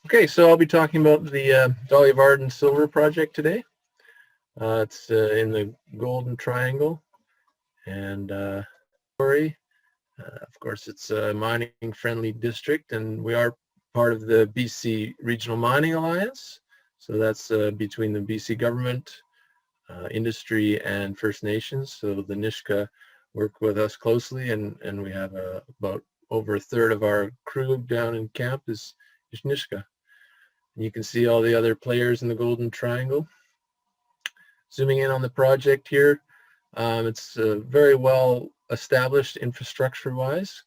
Okay, so I'll be talking about the Dolly Varden Silver Project today. It's in the Golden Triangle, and story. Of course, it's a mining-friendly district, and we are part of the BC Regional Mining Alliance. So that's between the BC government, industry, and First Nations. So the Nisga'a work with us closely, and we have about over a third of our crew down in camp is Nisga'a. You can see all the other players in the Golden Triangle. Zooming in on the project here, it's very well established infrastructure-wise.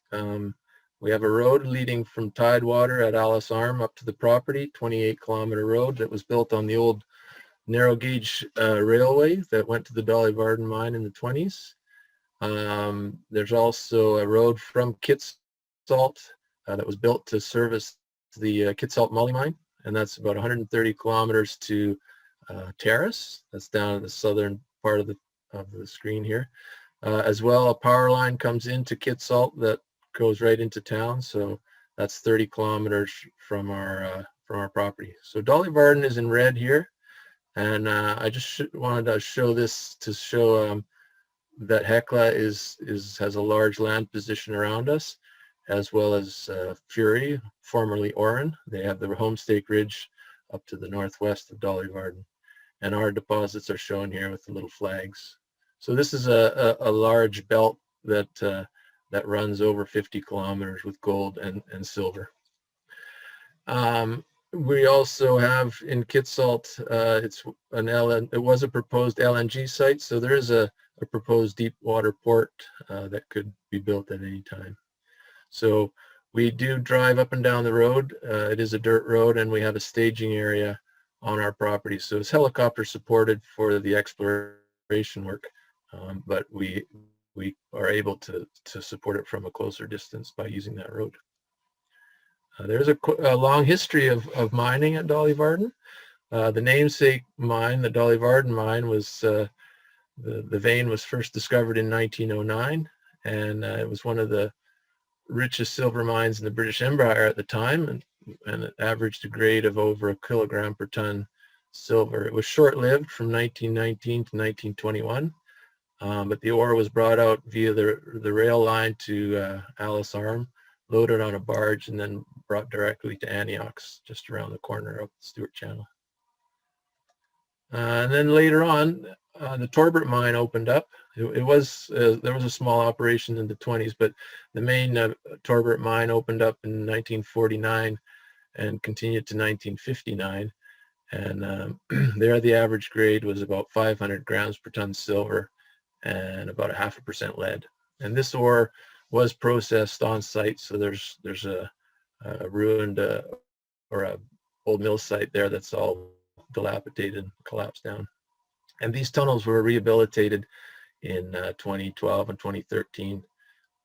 We have a road leading from Tidewater at Alice Arm up to the property, 28-kilometer road that was built on the old narrow gauge railway that went to the Dolly Varden mine in the 20s. There's also a road from Kitsault that was built to service the Kitsault Moly mine, and that's about 130 kilometers to Terrace. That's down in the southern part of the screen here. As well, a power line comes into Kitsault that goes right into town, so that's 30 kilometers from our property. So Dolly Varden is in red here, and I just wanted to show this to show that Hecla has a large land position around us, as well as Fury, formerly Oran. They have the Homestake Ridge up to the northwest of Dolly Varden. And our deposits are shown here with the little flags. So this is a large belt that runs over 50 kilometers with gold and silver. We also have in Kitsault, it was a proposed LNG site, so there is a proposed deep water port that could be built at any time. So we do drive up and down the road. It is a dirt road, and we have a staging area on our property. So it's helicopter supported for the exploration work, but we are able to support it from a closer distance by using that road. There's a long history of mining at Dolly Varden. The namesake mine, the Dolly Varden mine, was the vein was first discovered in 1909, and it was one of the richest silver mines in the British Empire at the time, and it averaged a grade of over a kilogram per ton silver. It was short-lived from 1919 to 1921, but the ore was brought out via the rail line to Alice Arm, loaded on a barge, and then brought directly to Antiochs, just around the corner of the Stewart Channel. And then later on, the Torbert mine opened up. There was a small operation in the 20s, but the main Torbert mine opened up in 1949 and continued to 1959. And there the average grade was about 500 grams per ton silver and about 0.5% lead. And this ore was processed on site, so there's a ruined or a old mill site there that's all dilapidated and collapsed down. And these tunnels were rehabilitated in 2012 and 2013,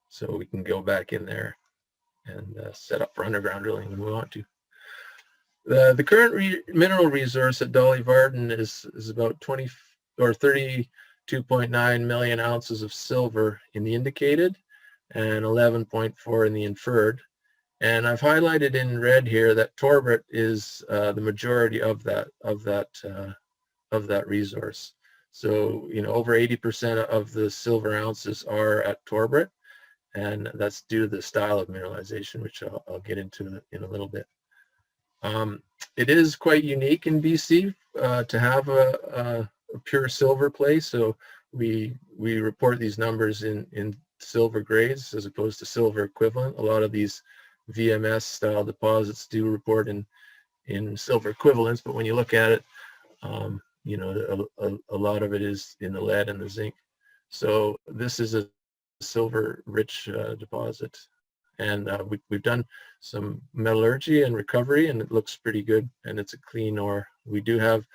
so we can go back in there and set up for underground drilling when we want to. The current mineral resource at Dolly Varden is about 32.9 million ounces of silver in the indicated and 11.4 in the inferred. And I've highlighted in red here that Torbert is the majority of that resource. So, over 80% of the silver ounces are at Torbert, and that's due to the style of mineralization, which I'll get into in a little bit. It is quite unique in BC to have a pure silver play. So we report these numbers in silver grades as opposed to silver equivalent. A lot of these VMS style deposits do report in silver equivalents, but when you look at it, a lot of it is in the lead and the zinc. So this is a silver rich deposit, and we've done some metallurgy and recovery, and it looks pretty good, and it's a clean ore. We do have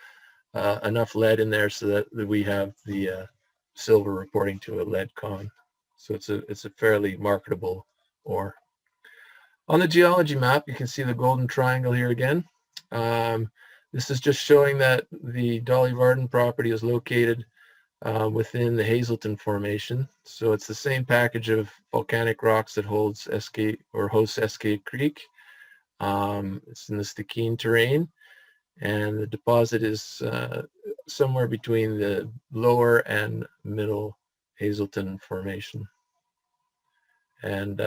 enough lead in there so that we have the silver reporting to a lead con. So it's a fairly marketable ore. On the geology map, you can see the Golden Triangle here again. This is just showing that the Dolly Varden property is located within the Hazelton Formation. So it's the same package of volcanic rocks that hosts Escape Creek. It's in the Stikine terrain, and the deposit is somewhere between the lower and middle Hazelton Formation. And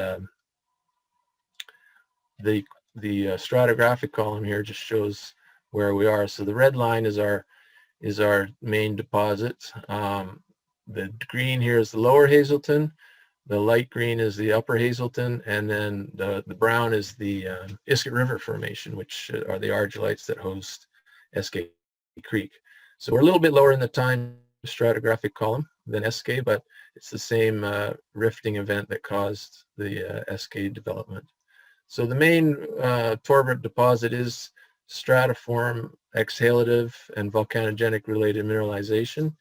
the stratigraphic column here just shows where we are. So the red line is our main deposit. The green here is the lower Hazelton. The light green is the upper Hazelton, and then the brown is the Iskut River Formation, which are the argillites that host Eskay Creek. So we're a little bit lower in the time stratigraphic column than Eskay, but it's the same rifting event that caused the Eskay development. So the main Torbrit deposit is stratiform, exhalative, and volcanogenic related mineralization,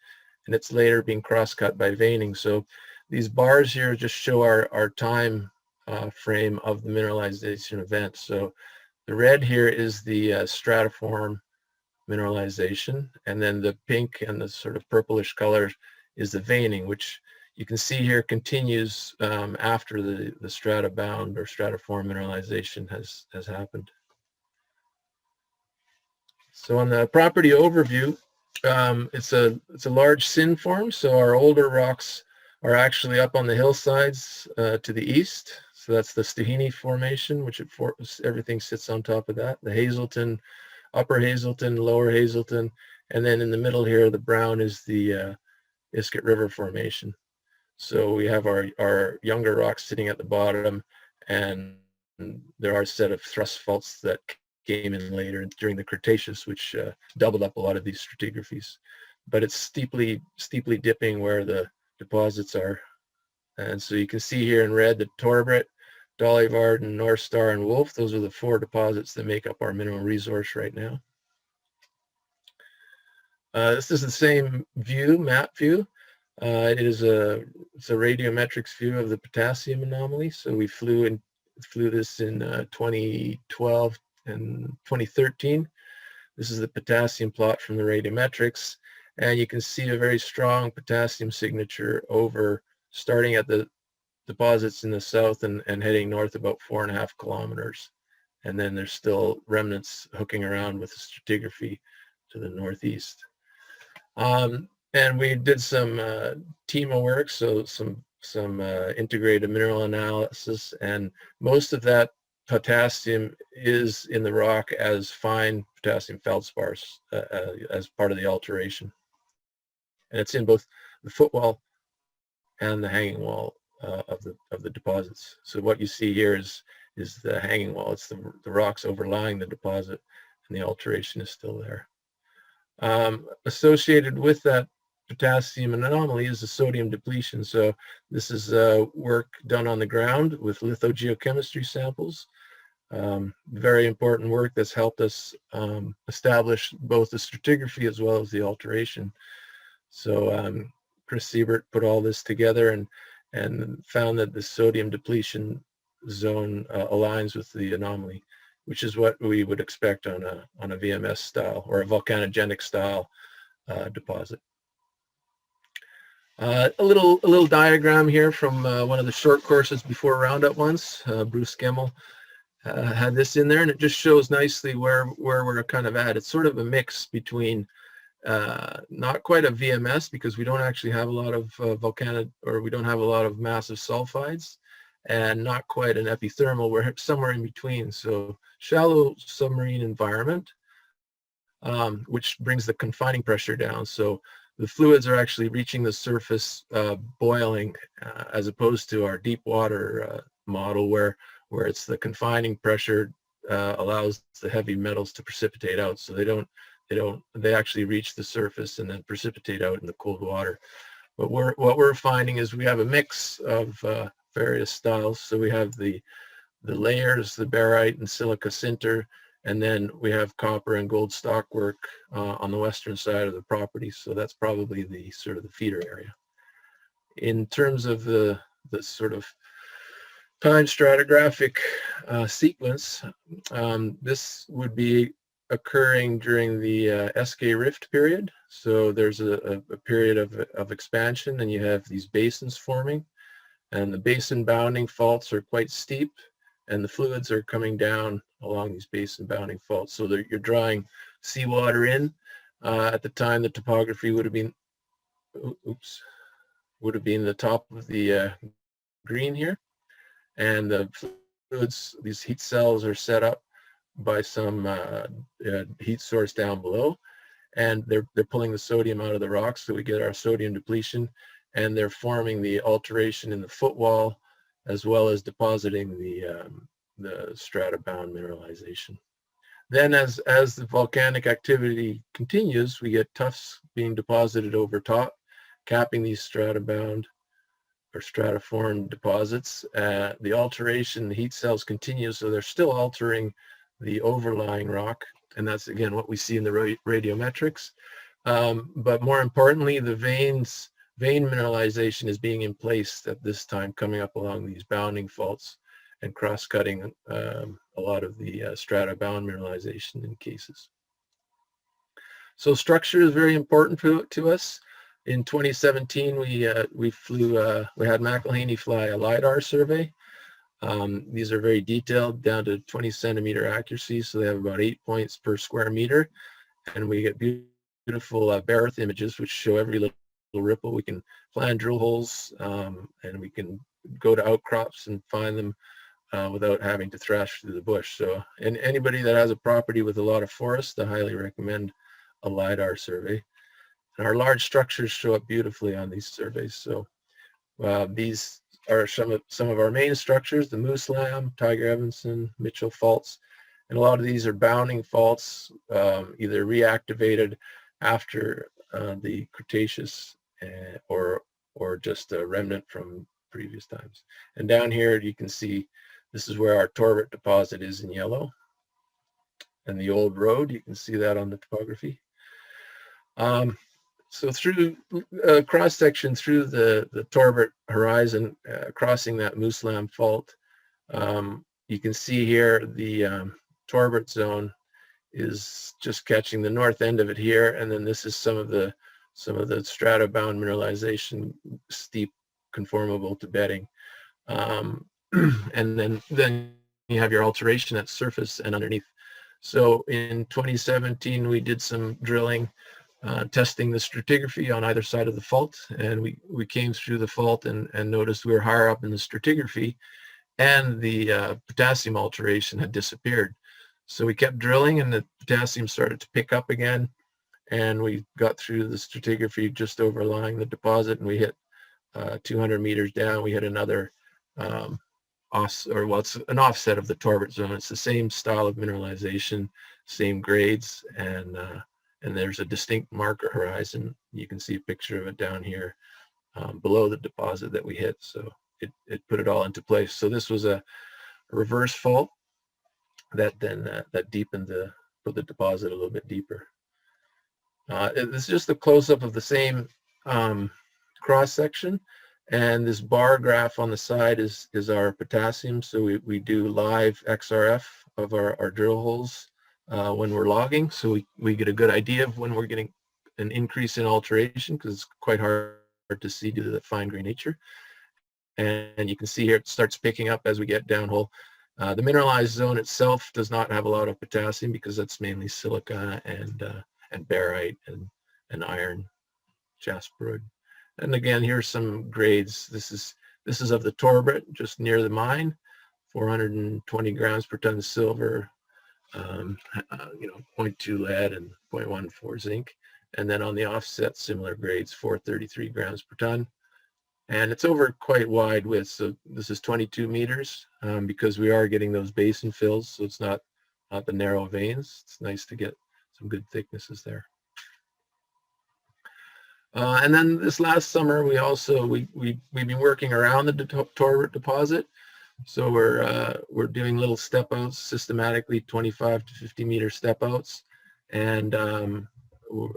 and it's later being cross-cut by veining. So these bars here just show our time frame of the mineralization event. So the red here is the stratiform mineralization, and then the pink and the sort of purplish color is the veining, which you can see here continues after the strata bound or stratiform mineralization has happened. So on the property overview, it's a large sin form. So our older rocks are actually up on the hillsides to the east. So that's the Stahini Formation, which everything sits on top of that. The Hazelton, upper Hazelton, lower Hazelton, and then in the middle here, the brown is the Iskut River Formation. So we have our younger rocks sitting at the bottom, and there are a set of thrust faults that came in later during the Cretaceous, which doubled up a lot of these stratigraphies. But it's steeply dipping where the deposits are. And so you can see here in red the Torbrit, Dolly, Varden, North Star, and Wolf. Those are the 4 deposits that make up our mineral resource right now. This is the same view, map view. It's a radiometrics view of the potassium anomaly. So we flew this in 2012 and 2013. This is the potassium plot from the radiometrics, and you can see a very strong potassium signature over starting at the deposits in the south and heading north about 4.5 kilometers. And then there's still remnants hooking around with the stratigraphy to the northeast. And we did some TEMA work, so some integrated mineral analysis, and most of that potassium is in the rock as fine potassium feldspars as part of the alteration. And it's in both the footwall and the hanging wall of the deposits. So what you see here is the hanging wall. It's the rocks overlying the deposit, and the alteration is still there. Associated with that potassium anomaly is the sodium depletion. So this is work done on the ground with lithogeochemistry samples. Very important work that's helped us establish both the stratigraphy as well as the alteration. So Chris Siebert put all this together and found that the sodium depletion zone aligns with the anomaly, which is what we would expect on a VMS style or a volcanogenic style deposit. A little diagram here from one of the short courses before Roundup ones. Bruce Gemmel had this in there, and it just shows nicely where we're kind of at. It's sort of a mix between not quite a VMS, because we don't actually have a lot of we don't have a lot of massive sulfides, and not quite an epithermal. We're somewhere in between. So shallow submarine environment, which brings the confining pressure down. So the fluids are actually reaching the surface boiling, as opposed to our deep water model where it's the confining pressure allows the heavy metals to precipitate out. So they actually reach the surface and then precipitate out in the cold water. But what we're finding is we have a mix of various styles. So we have the layers, the barite and silica sinter, and then we have copper and gold stockwork on the western side of the property. So that's probably the sort of the feeder area. In terms of the sort of time stratigraphic sequence, this would be occurring during the Eskay Rift period. So there's a period of expansion, and you have these basins forming, and the basin bounding faults are quite steep, and the fluids are coming down along these basin bounding faults. So you're drawing seawater in. At the time, the topography would have been, the top of the green here, and the fluids, these heat cells are set up by some heat source down below, and they're pulling the sodium out of the rocks, so we get our sodium depletion, and they're forming the alteration in the footwall, as well as depositing the strata-bound mineralization. Then as the volcanic activity continues, we get tuffs being deposited over top, capping these strata-bound or stratiform deposits. The alteration, the heat cells continue, so they're still altering the overlying rock, and that's again what we see in the radiometrics. But more importantly, the vein mineralization is being in place at this time, coming up along these bounding faults and cross-cutting a lot of the strata-bound mineralization in cases. So structure is very important to us. In 2017, we had McElhaney fly a LiDAR survey. These are very detailed, down to 20 centimeter accuracy, so they have about 8 points per square meter, and we get beautiful bare earth images which show every little ripple. We can plan drill holes, and we can go to outcrops and find them without having to thrash through the bush. So, and anybody that has a property with a lot of forest, I highly recommend a LiDAR survey. And our large structures show up beautifully on these surveys. So these are some of our main structures: the Moose Lamb, Tiger Evanson, Mitchell faults, and a lot of these are bounding faults, either reactivated after the Cretaceous or just a remnant from previous times. And down here you can see this is where our Torbert deposit is in yellow, and the old road, you can see that on the topography. So through cross section through the Torbert horizon, crossing that Moose Lamb fault, you can see here the Torbert zone is just catching the north end of it here, and then this is some of the strata-bound mineralization, steep, conformable to bedding, and then you have your alteration at surface and underneath. So in 2017, we did some drilling, testing the stratigraphy on either side of the fault, and we came through the fault and noticed we were higher up in the stratigraphy, and the potassium alteration had disappeared. So we kept drilling, and the potassium started to pick up again, and we got through the stratigraphy just overlying the deposit, and we hit 200 meters down. We hit another it's an offset of the Torbert zone. It's the same style of mineralization, same grades, and there's a distinct marker horizon. You can see a picture of it down here below the deposit that we hit. So it put it all into place. So this was a reverse fault that then that deepened put the deposit a little bit deeper. This is just a close-up of the same cross section, and this bar graph on the side is our potassium. So we do live XRF of our drill holes when we're logging, so we get a good idea of when we're getting an increase in alteration, because it's quite hard to see due to the fine-grained nature. And you can see here it starts picking up as we get downhole. The mineralized zone itself does not have a lot of potassium because that's mainly silica and barite and iron jasperoid. And again, here's some grades. This is of the Torbert, just near the mine, 420 grams per ton of silver, 0.2 lead and 0.14 zinc. And then on the offset, similar grades, 433 grams per ton. And it's over quite wide width. So this is 22 meters because we are getting those basin fills. So it's not the narrow veins. It's nice to get some good thicknesses there. And then this last summer, we've been working around the Torbert deposit. So we're doing little step outs systematically, 25 to 50 meter step outs. And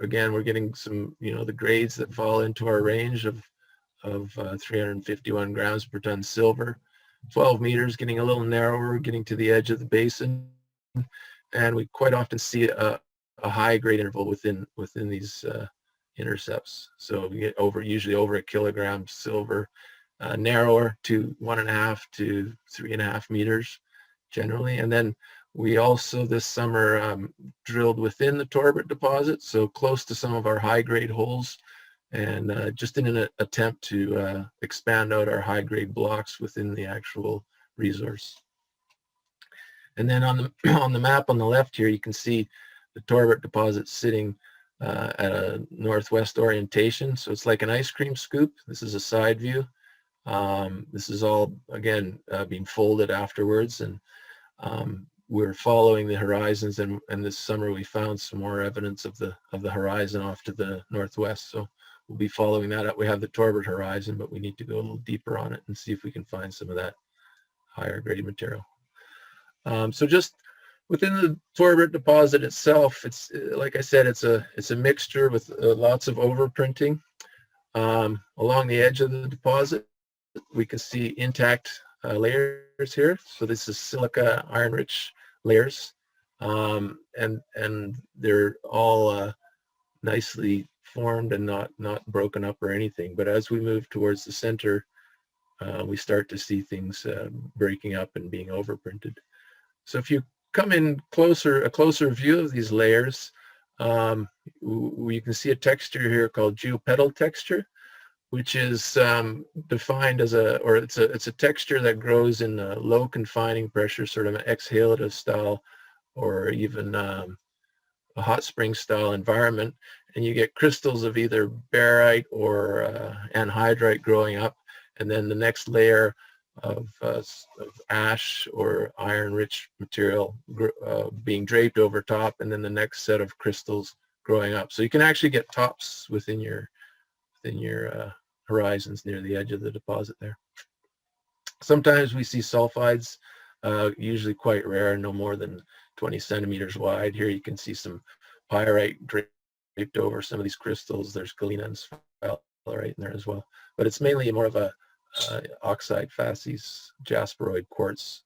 again, we're getting some, the grades that fall into our range of 351 grams per ton silver, 12 meters, getting a little narrower, getting to the edge of the basin. And we quite often see a high grade interval within these intercepts. So we get usually over a kilogram silver, narrower to 1.5 to 3.5 meters. generally. And then we also this summer drilled within the Torbert deposit, so close to some of our high-grade holes, and just in an attempt to expand out our high-grade blocks within the actual resource. And then on the on the map on the left here, you can see the Torbert deposit sitting at a northwest orientation. So it's like an ice cream scoop. This is a side view. This is all, again, being folded afterwards, and we're following the horizons, and this summer we found some more evidence of the horizon off to the northwest. So we'll be following that up. We have the Torbert horizon, but we need to go a little deeper on it and see if we can find some of that higher grade material. So just within the Torbert deposit itself, it's like I said, it's a mixture with lots of overprinting. Along the edge of the deposit, we can see intact layers here. So this is silica iron-rich layers, and they're all nicely formed and not broken up or anything. But as we move towards the center, we start to see things breaking up and being overprinted. So if you come in closer, a closer view of these layers, you can see a texture here called geopetal texture, which is defined as it's a texture that grows in a low confining pressure, sort of an exhalative style, or even a hot spring style environment, and you get crystals of either barite or anhydrite growing up, and then the next layer of ash or iron-rich material being draped over top, and then the next set of crystals growing up. So you can actually get tops within your horizons near the edge of the deposit there. Sometimes we see sulfides, usually quite rare, no more than 20 centimeters wide. Here you can see some pyrite draped over some of these crystals. There's galena and sphalerite in there as well, but it's mainly more of a oxide facies jasperoid quartz.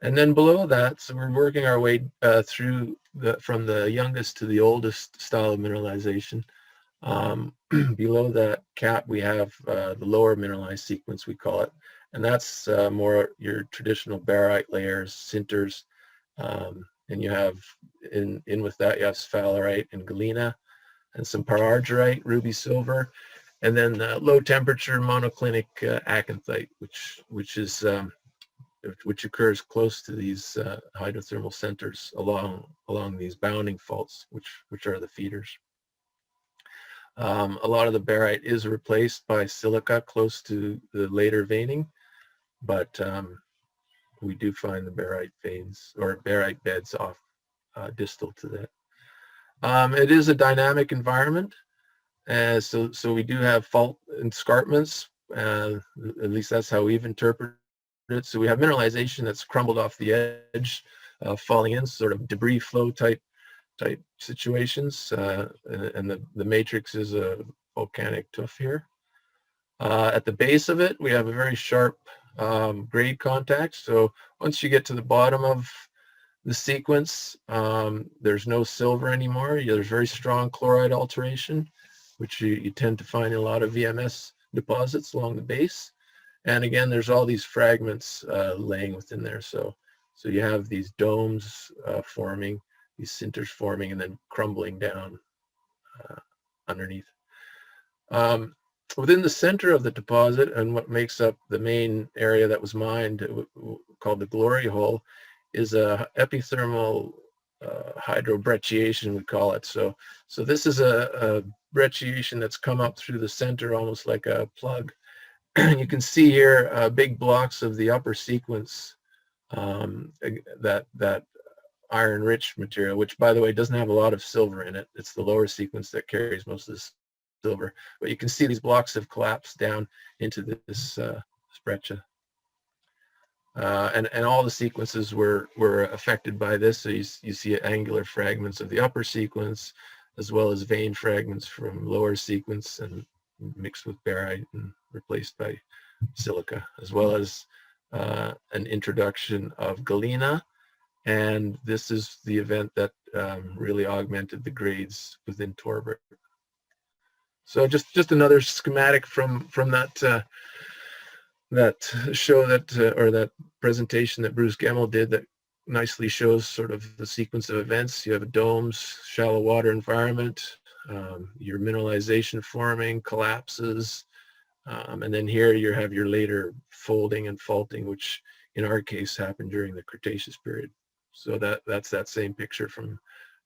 And then below that, so we're working our way through from the youngest to the oldest style of mineralization. Below that cap, we have the lower mineralized sequence, we call it, and that's more your traditional barite layers, sinters, and you have in with that you have sphalerite and galena, and some parargyrite, ruby silver, and then low temperature monoclinic acanthite, which occurs close to these hydrothermal centers along these bounding faults, which are the feeders. A lot of the barite is replaced by silica close to the later veining, but we do find the barite veins or barite beds off distal to that. It is a dynamic environment. So we do have fault escarpments, at least that's how we've interpreted it. So we have mineralization that's crumbled off the edge, falling in, sort of debris flow type situations, and the matrix is a volcanic tuff here. At the base of it, we have a very sharp grade contact. So once you get to the bottom of the sequence, there's no silver anymore. There's very strong chloride alteration, which you tend to find in a lot of VMS deposits along the base. And again, there's all these fragments laying within there. So you have these domes forming, these sinters forming, and then crumbling down underneath. Within the center of the deposit, and what makes up the main area that was mined, called the glory hole, is a epithermal hydrobrecciation, we call it. So this is a brecciation that's come up through the center, almost like a plug. You can see here big blocks of the upper sequence, that iron-rich material, which, by the way, doesn't have a lot of silver in it. It's the lower sequence that carries most of this silver. But you can see these blocks have collapsed down into this breccia. And all the sequences were affected by this. So you see angular fragments of the upper sequence, as well as vein fragments from lower sequence and mixed with barite and replaced by silica, as well as an introduction of galena. And this is the event that really augmented the grades within Torbert. So just another schematic from that that show that or that presentation that Bruce Gemmell did that nicely shows sort of the sequence of events. You have a domes, shallow water environment, your mineralization forming, collapses, and then here you have your later folding and faulting, which in our case happened during the Cretaceous period. So that's that same picture from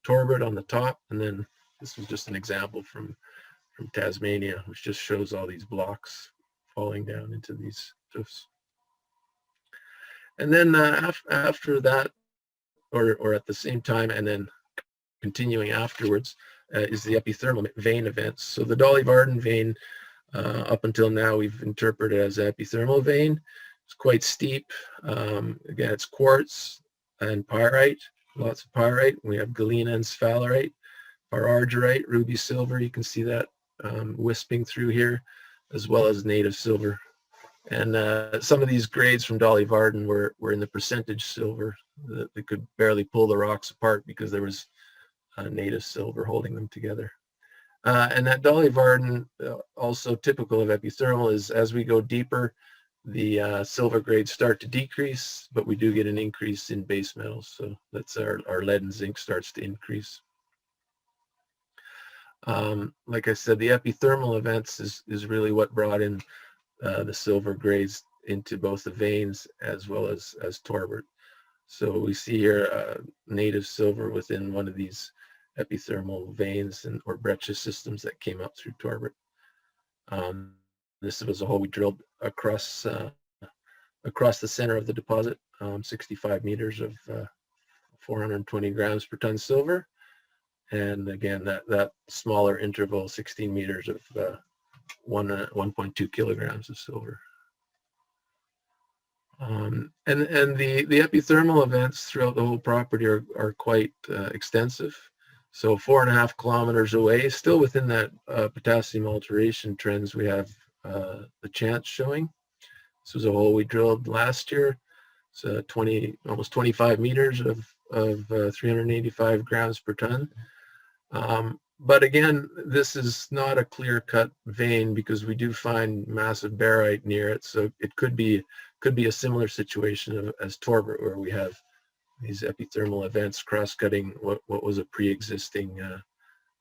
Torbert on the top, and then this was just an example from Tasmania, which just shows all these blocks falling down into these cliffs. And then after that, or at the same time, and then continuing afterwards, is the epithermal vein events. So the Dolly Varden vein, up until now, we've interpreted as epithermal vein. It's quite steep. Again, it's quartz and pyrite, lots of pyrite. We have galena and sphalerite, argyrite, ruby silver. You can see that wisping through here, as well as native silver. And some of these grades from Dolly Varden were in the percentage silver. They could barely pull the rocks apart because there was native silver holding them together. And that Dolly Varden, also typical of epithermal, is as we go deeper, the silver grades start to decrease, but we do get an increase in base metals. So that's our lead and zinc starts to increase. Like I said, the epithermal events is really what brought in the silver grades into both the veins as well as Torbert. So we see here native silver within one of these epithermal veins or breccia systems that came up through Torbert. This was a hole we drilled across the center of the deposit, 65 meters of 420 grams per ton silver. And again, that smaller interval, 16 meters of 1.2 kilograms of silver. And the epithermal events throughout the whole property are quite extensive. So 4.5 kilometers away, still within that potassium alteration trends, we have the chance showing. This was a hole we drilled last year. It's almost 25 meters of 385 grams per ton. But again, this is not a clear-cut vein because we do find massive barite near it. So it could be a similar situation as Torbert, where we have these epithermal events cross-cutting what was a pre-existing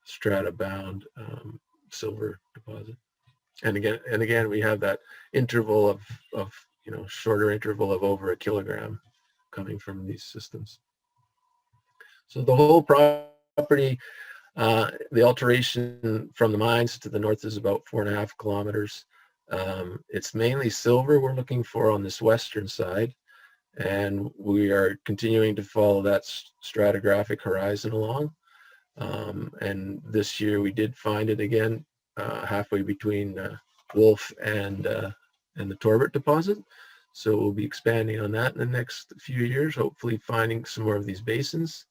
strata-bound silver deposit. And again, we have that interval of shorter interval of over a kilogram coming from these systems. So the whole property. The alteration from the mines to the north is about 4.5 kilometers. It's mainly silver we're looking for on this western side, and we are continuing to follow that stratigraphic horizon along. And this year we did find it again halfway between Wolf and the Torbert deposit. So we'll be expanding on that in the next few years, hopefully finding some more of these basins.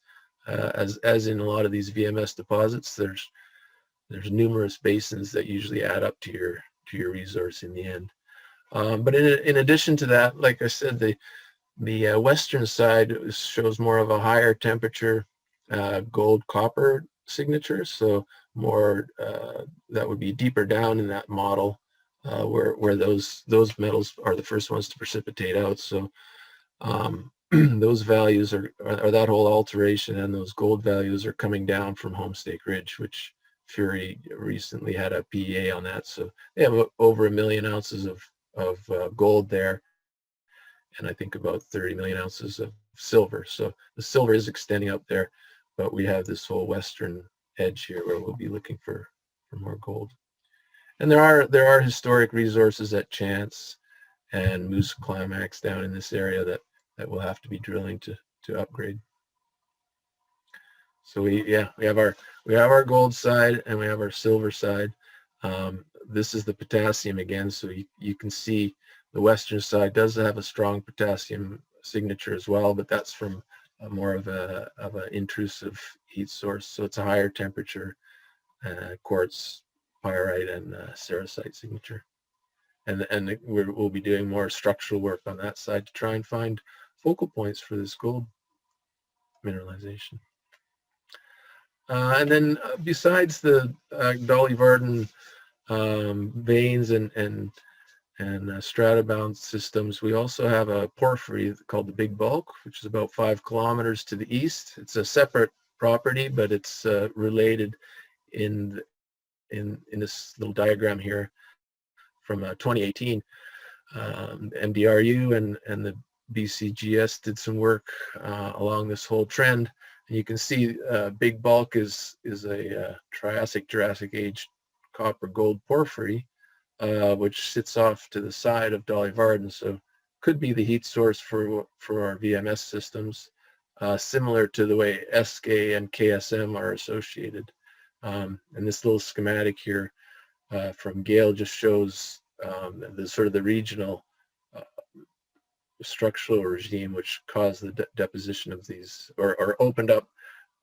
As in a lot of these VMS deposits, there's numerous basins that usually add up to your resource in the end. But in addition to that, like I said, the western side shows more of a higher temperature gold copper signature. So more that would be deeper down in that model where those metals are the first ones to precipitate out. So those values are that whole alteration and those gold values are coming down from Homestake Ridge, which Fury recently had a PEA on that. So they have over 1 million ounces of gold there, and I think about 30 million ounces of silver. So the silver is extending up there, but we have this whole western edge here where we'll be looking for more gold. And there are historic resources at Chance and Moose Climax down in this area that we'll have to be drilling to upgrade. So we have our gold side and we have our silver side. This is the potassium again, so you can see the western side does have a strong potassium signature as well, but that's from more of an intrusive heat source. So it's a higher temperature quartz, pyrite, and sericite signature. And we'll be doing more structural work on that side to try and find focal points for this gold mineralization. And then besides the Dolly Varden veins and and strata-bound systems. We also have a porphyry called the Big Bulk, which is about 5 kilometers to the east. It's a separate property, but it's related in this little diagram here from 2018. MDRU and the BCGS did some work along this whole trend. And you can see Big Bulk is a Triassic-Jurassic age copper gold porphyry, which sits off to the side of Dolly Varden, so could be the heat source for our VMS systems, similar to the way SK and KSM are associated. And this little schematic here from Gale just shows the sort of the regional structural regime which caused the deposition of these, or opened up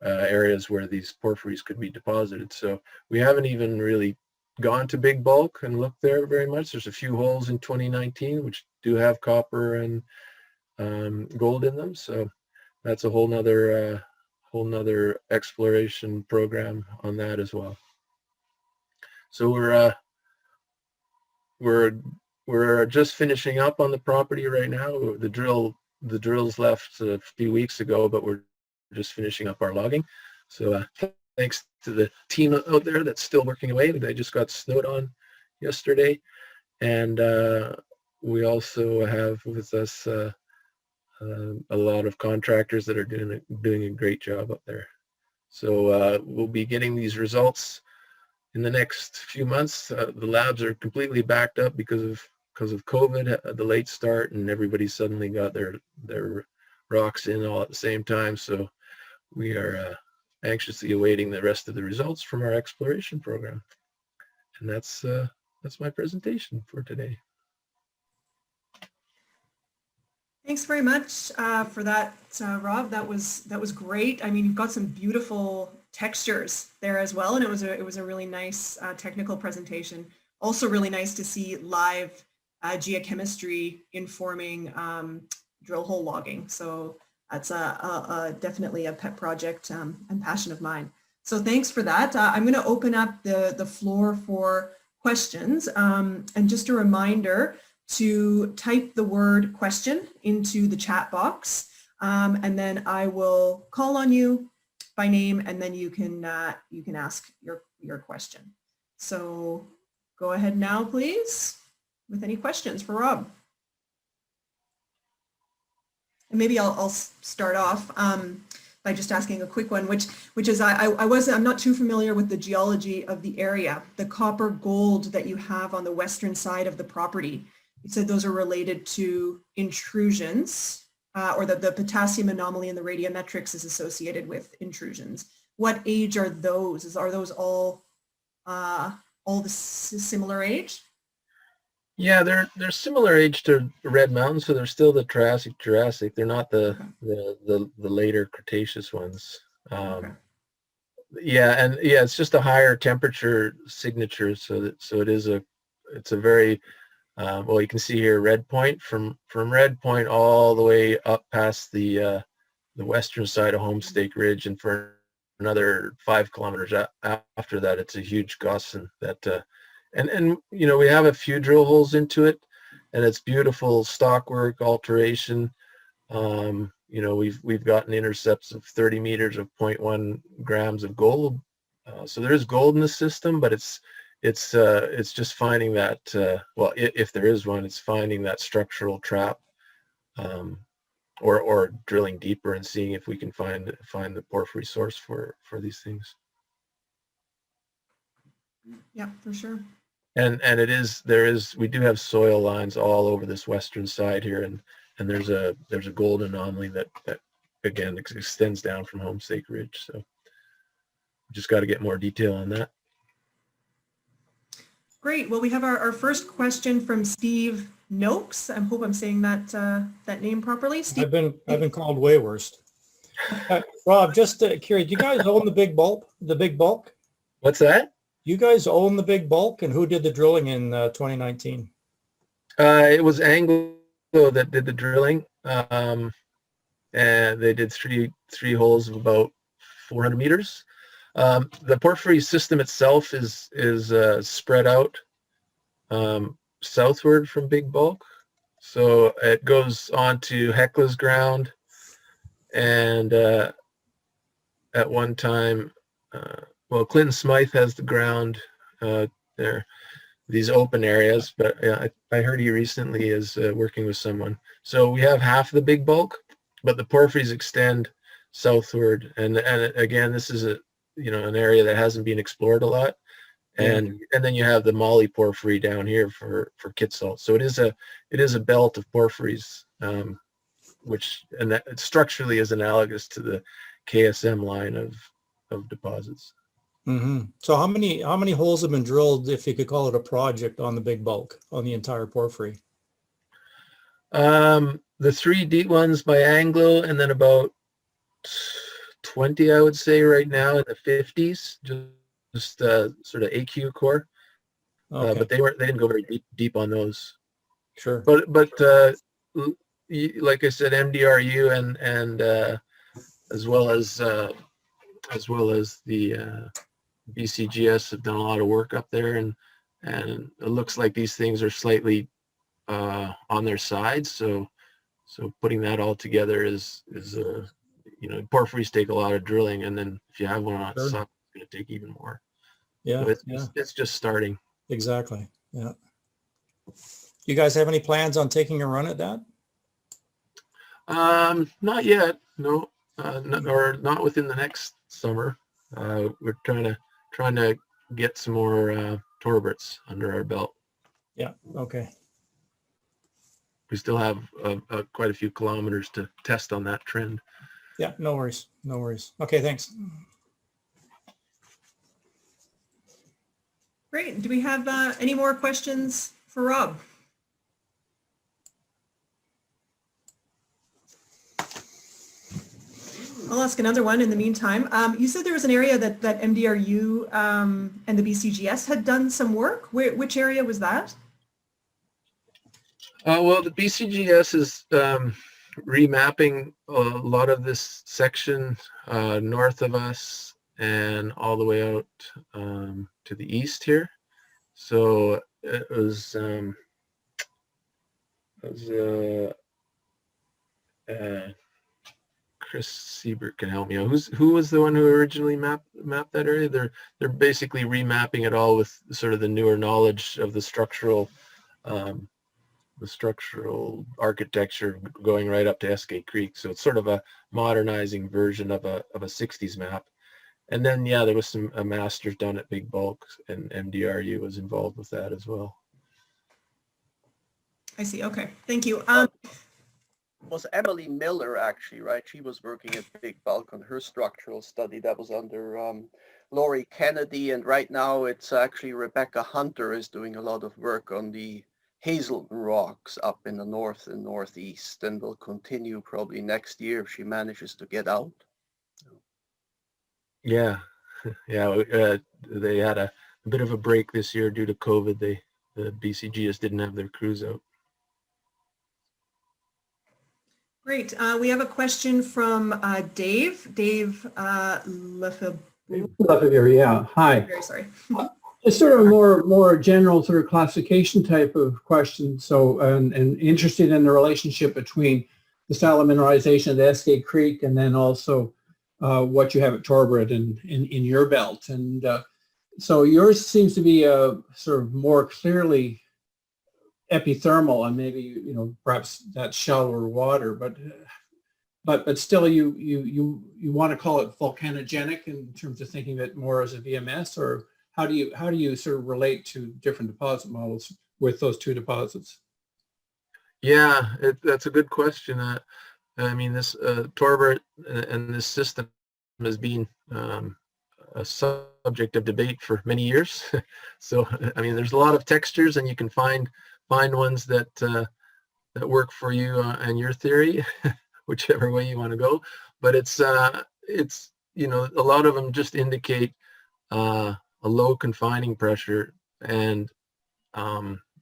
areas where these porphyries could be deposited. So we haven't even really gone to Big Bulk and looked there very much. There's a few holes in 2019 which do have copper and gold in them. So that's a whole nother exploration program on that as well. So we're just finishing up on the property right now. The drills left a few weeks ago, but we're just finishing up our logging. So thanks to the team out there that's still working away. They just got snowed on yesterday, and we also have with us a lot of contractors that are doing a great job up there. So we'll be getting these results in the next few months. The labs are completely backed up because of COVID, the late start, and everybody suddenly got their rocks in all at the same time. So we are anxiously awaiting the rest of the results from our exploration program. And that's my presentation for today. Thanks very much for that, Rob. That was great. I mean, you've got some beautiful textures there as well, and it was a really nice technical presentation. Also, really nice to see live geochemistry informing drill hole logging. So that's definitely a pet project and passion of mine. So thanks for that. I'm going to open up the floor for questions, and just a reminder to type the word question into the chat box, and then I will call on you by name, and then you can ask your question. So go ahead now, please, with any questions for Rob. And maybe I'll start off by just asking a quick one, which is I'm not too familiar with the geology of the area. The copper gold that you have on the western side of the property, you said those are related to intrusions, or that the potassium anomaly in the radiometrics is associated with intrusions. What age are those? Are those all the similar age? Yeah, they're similar age to Red Mountain, so they're still the Triassic-Jurassic. They're not the later Cretaceous ones. Okay. Yeah, it's just a higher temperature signature, so it's a very well, you can see here Red Point, from Red Point all the way up past the western side of Homestake Ridge, and for another 5 kilometers after that, it's a huge gossan that and you know, we have a few drill holes into it, and it's beautiful stockwork alteration. You know, we've gotten intercepts of 30 meters of 0.1 grams of gold. So there is gold in the system, but it's just finding that, well, if there is one, it's finding that structural trap, or drilling deeper and seeing if we can find the porphyry source for these things. Yeah, for sure. And we do have soil lines all over this western side here, and there's a gold anomaly that again extends down from Homestake Ridge. So just got to get more detail on that. Great. Well, we have our first question from Steve Noakes. I hope I'm saying that name properly. Steve. I've been called way worse. Rob, just curious, you guys own the Big Bulk? The Big Bulk? What's that? You guys own the Big Bulk, and who did the drilling in 2019? It was Anglo that did the drilling, and they did three holes of about 400 meters. The porphyry system itself is spread out southward from Big Bulk. So it goes on to Hekla's ground, and at one time, well, Clinton Smythe has the ground there, these open areas, but I heard he recently is working with someone. So we have half the Big Bulk, but the porphyries extend southward, and again, this is an area that hasn't been explored a lot. And then you have the Molly porphyry down here for Kitsault. So it is a belt of porphyries, which that structurally is analogous to the KSM line of deposits. Mm-hmm. So how many holes have been drilled, if you could call it a project, on the Big Bulk, on the entire porphyry? The 3 deep ones by Anglo, and then about 20, I would say, right now in the 50s, just sort of AQ core. Okay. But they didn't go very deep on those. Sure. But like I said, MDRU and as well as the BCGS have done a lot of work up there, and it looks like these things are slightly on their sides. So putting that all together is porphyries take a lot of drilling, and then if you have one on its side, it's going to take even more. Yeah. So it's just starting. Exactly. Yeah. You guys have any plans on taking a run at that? Not yet. No, or not within the next summer. We're trying to get some more Torberts under our belt. Yeah. Okay. We still have quite a few kilometers to test on that trend. Yeah. No worries. No worries. Okay. Thanks. Great. Do we have any more questions for Rob? I'll ask another one in the meantime. You said there was an area that MDRU and the BCGS had done some work. Which area was that? Well, the BCGS is remapping a lot of this section north of us and all the way out to the east here. So it was Chris Siebert can help me out. Who was the one who originally mapped that area? They're basically remapping it all with sort of the newer knowledge of the structural architecture going right up to Eskay Creek. So it's sort of a modernizing version of a 60s map. And then there was a master's done at Big Bulk, and MDRU was involved with that as well. I see. Okay. Thank you. Was Emily Miller actually, right? She was working at Big Bulk on her structural study that was under Laurie Kennedy, and right now it's actually Rebecca Hunter is doing a lot of work on the Hazelton rocks up in the north and northeast, and will continue probably next year if she manages to get out. Yeah, they had a bit of a break this year due to COVID. The BCGS didn't have their crews out. Great. We have a question from Dave. Dave Lefevre, yeah. Hi. Very sorry. It's sort of a more general sort of classification type of question. So, and interested in the relationship between the style of mineralization of the Eskay Creek and then also what you have at Torbert in your belt. And so yours seems to be sort of more clearly epithermal, and maybe perhaps that's shallower water, but still you want to call it volcanogenic in terms of thinking of it more as a VMS, or how do you sort of relate to different deposit models with those two deposits? Yeah, that's a good question. I mean, this Torbert and this system has been a subject of debate for many years. So, I mean, there's a lot of textures, and you can find ones that work for you and your theory, whichever way you want to go. But it's a lot of them just indicate a low confining pressure, and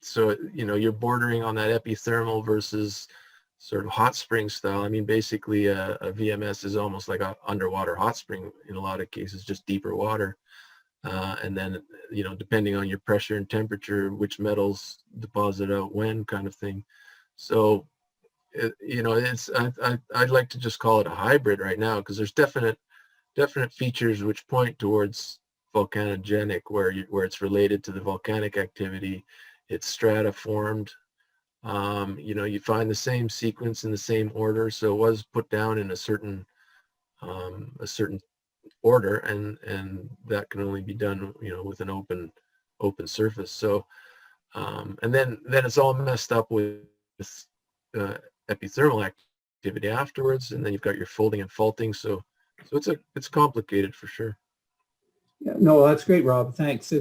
so you're bordering on that epithermal versus sort of hot spring style. I mean, basically a VMS is almost like an underwater hot spring in a lot of cases, just deeper water. and then, depending on your pressure and temperature, which metals deposit out when, kind of thing. So, I'd like to just call it a hybrid right now, because there's definite features which point towards volcanogenic, where it's related to the volcanic activity. It's stratiformed. You find the same sequence in the same order, so it was put down in a certain order, and that can only be done, with an open surface. So, and then it's all messed up with epithermal activity afterwards, and then you've got your folding and faulting. So it's complicated for sure. Yeah, no, that's great, Rob. Thanks.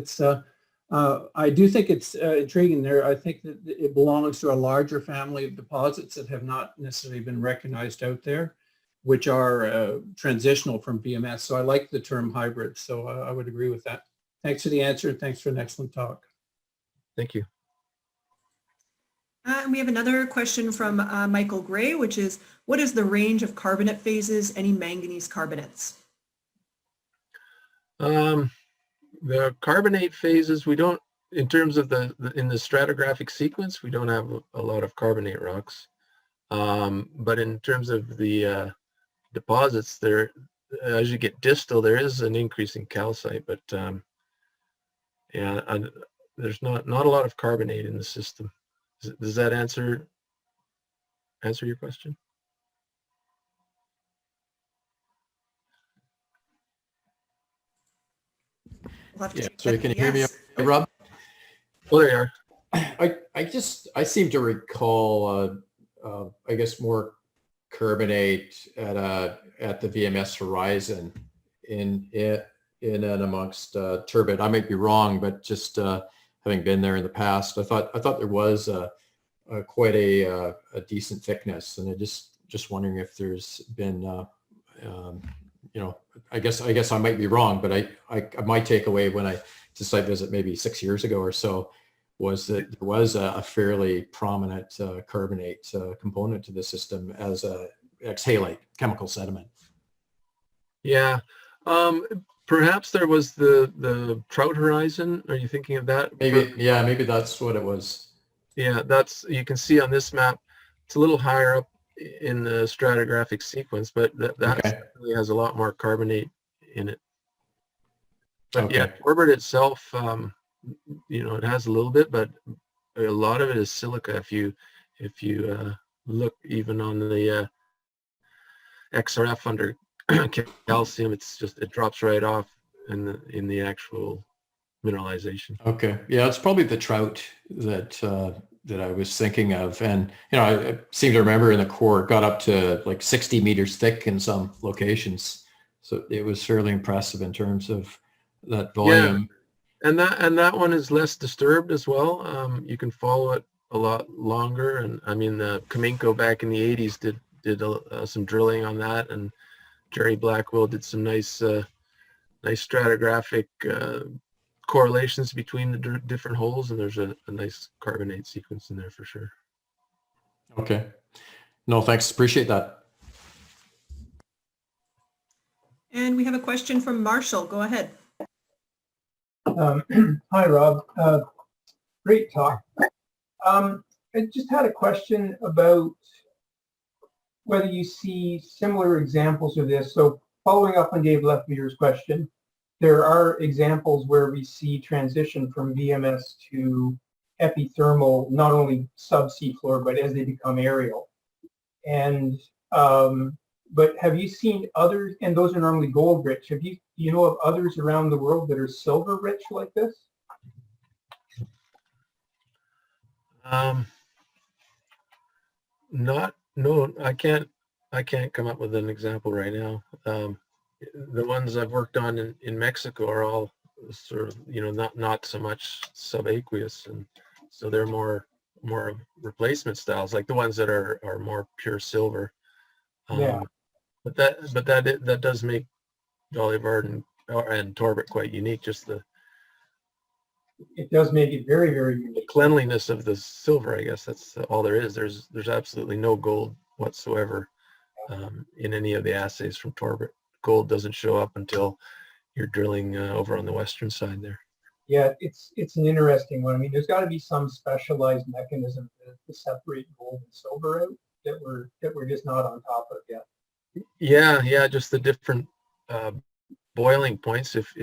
I do think it's intriguing there. I think that it belongs to a larger family of deposits that have not necessarily been recognized out there, which are transitional from VMS. So I like the term hybrid. So I would agree with that. Thanks for the answer. Thanks for an excellent talk. Thank you. And we have another question from Michael Gray, which is, what is the range of carbonate phases, any manganese carbonates? The carbonate phases, we don't, in terms of in the stratigraphic sequence, we don't have a lot of carbonate rocks. But in terms of the deposits, there, as you get distal, there is an increase in calcite, but yeah, there's not a lot of carbonate in the system. Does that answer your question? We'll have to Yeah, take so that can you as a hear me, yes. Rob? Oh, there you are. I seem to recall, I guess, more carbonate at the VMS horizon in and amongst turbid. I might be wrong, but just having been there in the past, I thought there was quite a decent thickness, and I just wondering if there's been I guess I might be wrong, but my takeaway when I did a site visit maybe 6 years ago or so was that there was a fairly prominent carbonate component to the system as a exhalate, chemical sediment. Yeah. Perhaps there was the trout horizon. Are you thinking of that? Maybe that's what it was. Yeah, you can see on this map, it's a little higher up in the stratigraphic sequence, but that Okay. really has a lot more carbonate in it. But Okay. yeah, Torbert itself, it has a little bit, but a lot of it is silica. If you look even on the XRF under calcium, it drops right off in the actual mineralization. Okay. Yeah, it's probably the trout that I was thinking of. And, I seem to remember in the core, it got up to like 60 meters thick in some locations. So it was fairly impressive in terms of that volume. Yeah. And that one is less disturbed as well. You can follow it a lot longer. And I mean, the Kaminko back in the 80s did some drilling on that, and Jerry Blackwell did some nice stratigraphic correlations between the different holes, and there's a nice carbonate sequence in there for sure. Okay. No, thanks. Appreciate that. And we have a question from Marshall. Go ahead. Hi, Rob. Great talk. I just had a question about whether you see similar examples of this. So following up on Dave Lefmeter's question, there are examples where we see transition from VMS to epithermal, not only sub-sea floor, but as they become aerial. And but have you seen others, and those are normally gold rich, do you know of others around the world that are silver rich like this? No, I can't come up with an example right now. The ones I've worked on in Mexico are all sort of, not so much subaqueous, and so they're more replacement styles, like the ones that are more pure silver. Yeah. But that does make Dolly, Varden, and Torbert quite unique. Just It does make it very, very unique. cleanliness of the silver, I guess that's all there is. There's absolutely no gold whatsoever in any of the assays from Torbert. Gold doesn't show up until you're drilling over on the western side there. Yeah, it's an interesting one. I mean, there's got to be some specialized mechanism to separate gold and silver out that we're just not on top of yet. Yeah, just the different boiling points. If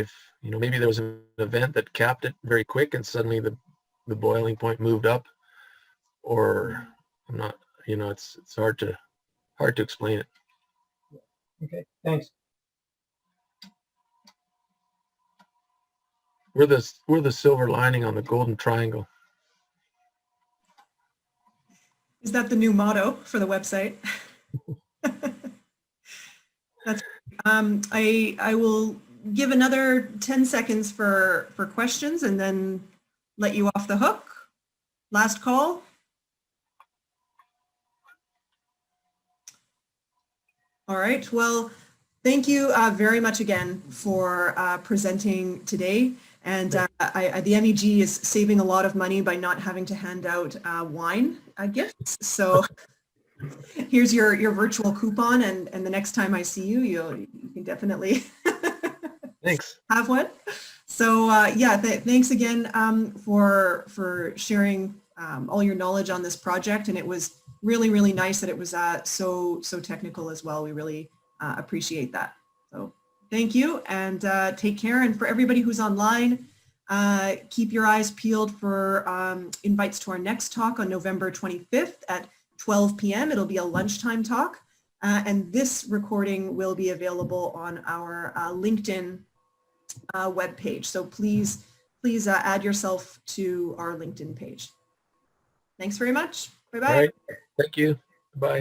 you know, maybe there was an event that capped it very quick and suddenly the boiling point moved up, or I'm not, you know, it's hard to explain it. Okay, thanks. We're the silver lining on the golden triangle. Is that the new motto for the website? That's, I will give another 10 seconds for questions and then let you off the hook. Last call. All right, well, thank you very much again for presenting today. And the MEG is saving a lot of money by not having to hand out wine gifts. So here's your virtual coupon, and the next time I see you, you can definitely Thanks. have one. So yeah, thanks again for sharing all your knowledge on this project. And it was really, really nice that it was so technical as well. We really appreciate that. So thank you, and take care. And for everybody who's online, keep your eyes peeled for invites to our next talk on November 25th at 12 p.m. It'll be a lunchtime talk. And this recording will be available on our LinkedIn webpage. So please add yourself to our LinkedIn page. Thanks very much. Bye-bye. All right. Thank you. Bye.